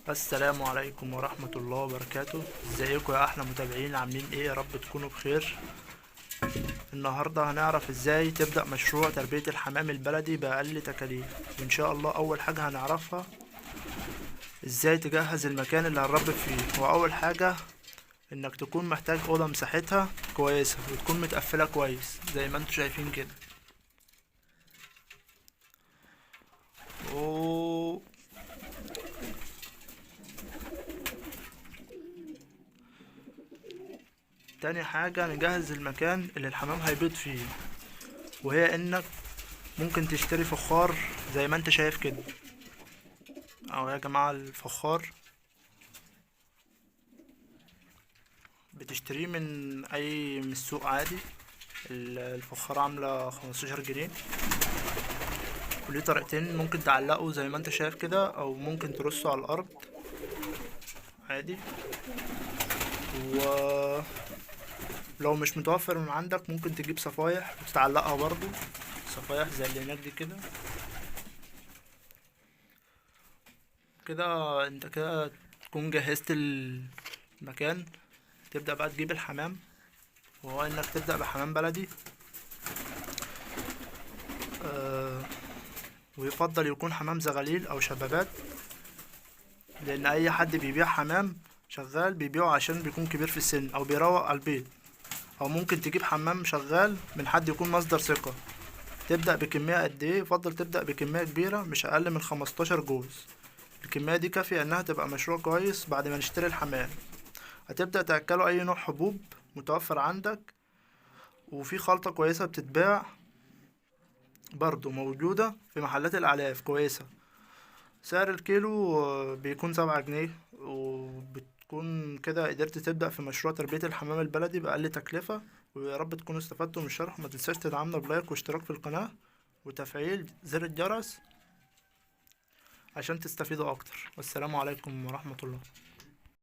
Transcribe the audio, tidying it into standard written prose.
السلام عليكم ورحمة الله وبركاته. ازيكم يا احلى متابعين؟ عاملين ايه؟ يا رب تكونوا بخير. النهاردة هنعرف ازاي تبدأ مشروع تربية الحمام البلدي بأقل تكاليف. وان شاء الله اول حاجة هنعرفها ازاي تجهز المكان اللي هنربي فيه. واول حاجة انك تكون محتاج اوضة مساحتها كويسة وتكون متقفلة كويس زي ما انتوا شايفين كده. و... تاني حاجة نجهز المكان اللي الحمام هيبيض فيه، وهي انك ممكن تشتري فخار زي ما انت شايف كده. اهو يا جماعة الفخار بتشتريه من السوق عادي. الفخارة عاملة 15 جنيه. وليه طريقتين، ممكن تعلقه زي ما انت شايف كده او ممكن ترصه على الارض عادي. ولو مش متوفر من عندك ممكن تجيب صفايح وتتعلقها برضو، صفايح زي اللي هناك دي كده. كده انت كده تكون جهزت المكان. تبدأ بقى تجيب الحمام، وهو انك تبدأ بحمام بلدي. آه ويفضل يكون حمام زغاليل او شبابات، لان اي حد بيبيع حمام شغال بيبيعه عشان بيكون كبير في السن او بيروق على البيت. او ممكن تجيب حمام شغال من حد يكون مصدر ثقة. تبدأ بكمية قد ايه؟ يفضل تبدأ بكمية كبيرة مش اقل من 15 جوز. الكمية دي كافية انها تبقى مشروع كويس. بعد ما نشتري الحمام هتبدأ تأكله اي نوع حبوب متوفر عندك. وفي خلطة كويسة بتتباع برضو موجودة في محلات الأعلاف كويسة. سعر الكيلو بيكون 7 جنيه. وبتكون كده قدرت تبدأ في مشروع تربية الحمام البلدي بأقل تكلفة. ويا رب تكونوا استفدتوا من الشرح. ما تنساش تدعمنا بلايك واشتراك في القناة وتفعيل زر الجرس عشان تستفيدوا أكتر. والسلام عليكم ورحمة الله.